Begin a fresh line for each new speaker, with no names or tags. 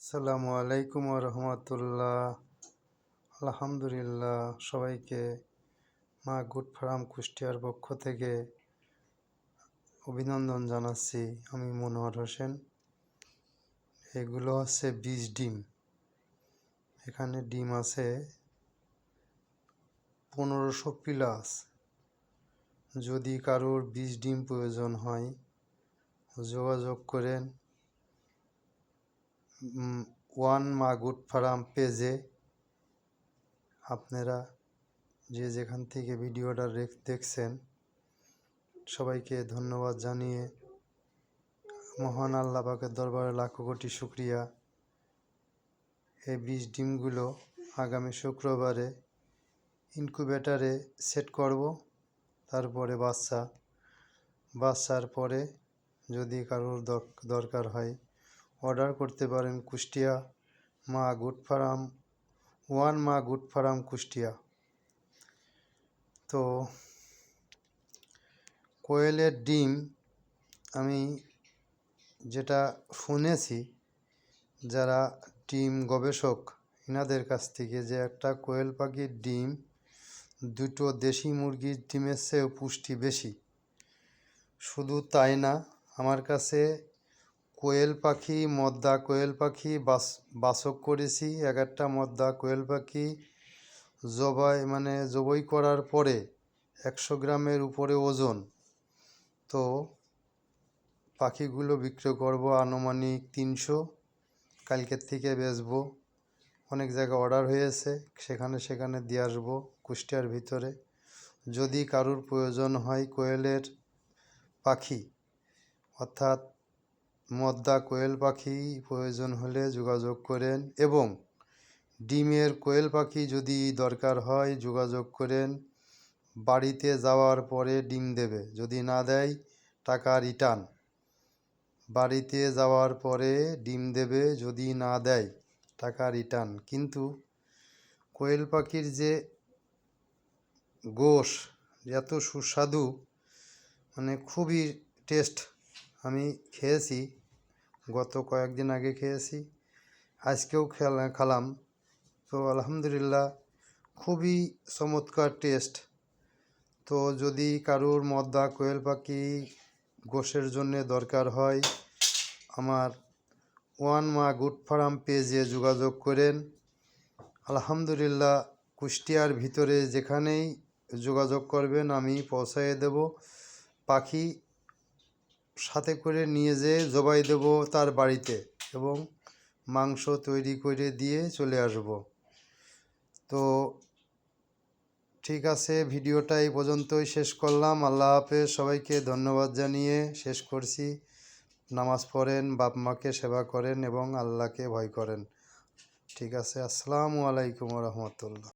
আসসালামু আলাইকুম রহমতুল্লাহ। আলহামদুলিল্লাহ, সবাইকে মা গুড ফার্ম কুষ্টিয়ার পক্ষ থেকে অভিনন্দন জানাচ্ছি। আমি মনোহর হোসেন। এগুলো হচ্ছে বীজ ডিম। এখানে ডিম আছে 1500 প্লাস। যদি কারোর বীজ ডিম প্রয়োজন হয় যোগাযোগ করেন ওয়ান মা গুড ফার্ম পেজে। আপনারা যে যেখান থেকে ভিডিওটা দেখছেন সবাইকে ধন্যবাদ জানিয়ে মহান আল্লাহ পাকের দরবারে লাখো কোটি শুকরিয়া। এই বীজ ডিমগুলো আগামী শুক্রবারে ইনকিউবেটরে সেট করব। তারপরে বাচ্চার পরে যদি কারোর দরকার হয় অর্ডার করতে পারেন কুষ্টিয়া মা গুড ফার্ম, ওয়ান মা গুড ফার্ম কুষ্টিয়া। তো কোয়েলের ডিম আমি যেটা শুনেছি যারা ডিম গবেষক এনাদের কাছ থেকে, যে একটা কোয়েল পাখির ডিম দুটো দেশি মুরগির ডিমের চেয়েও পুষ্টি বেশি। শুধু তাই না, আমার কাছে কোয়েল পাখি মদ্দা কোয়েল পাখি বাছক করেছি। এক একটা মদ্দা কোয়েল পাখি জবাই করার পরে 100 গ্রামের উপরে ওজন। তো পাখিগুলো বিক্রি করব আনুমানিক 300। কালকের থেকে বেচবো। অনেক জায়গায় অর্ডার হয়েছে, সেখানে দিয়ে আসবো কুষ্টিয়ার ভিতরে। যদি কারোর প্রয়োজন হয় কোয়েলের পাখি অর্থাৎ মদ্দা কোয়েল পাখি প্রয়োজন হলে যোগাযোগ করেন, এবং ডিমের কোয়েল পাখি যদি দরকার হয় যোগাযোগ করেন। বাড়িতে যাওয়ার পরে ডিম দেবে, যদি না দেয় টাকা রিটার্ন। বাড়িতে যাওয়ার পরে ডিম দেবে, যদি না দেয় টাকা রিটার্ন। কিন্তু কোয়েল পাখির যে গোশ এত সুস্বাদু, খুবই টেস্ট। আমি খেয়েছি, গত কয়েকদিন আগে খেয়েছি, আজকেও খেলাম। তো আলহামদুলিল্লাহ খুবই চমৎকার টেস্ট। তো যদি কারোর মদ্দা কোয়েল পাখি গোশের জন্য দরকার হয় আমার ওয়ান মা গুড ফার্ম পেজে যোগাযোগ করেন। আলহামদুলিল্লাহ কুষ্টিয়ার ভিতরে যেখানেই যোগাযোগ করবেন আমি পৌঁছায় দেব। পাখি সাথে করে নিয়ে যেয়ে জবাই দেব তার বাড়িতে, এবং মাংস তৈরি করে দিয়ে চলে আসব। তো ঠিক আছে, ভিডিওটা এই পর্যন্তই শেষ করলাম। আল্লাহ হাফেজ। সবাইকে ধন্যবাদ জানিয়ে শেষ করছি। নামাজ পড়েন, বাপ মাকে সেবা করেন এবং আল্লাহকে ভয় করেন। ঠিক আছে, আসসালামু আলাইকুম রহমতুল্লাহ।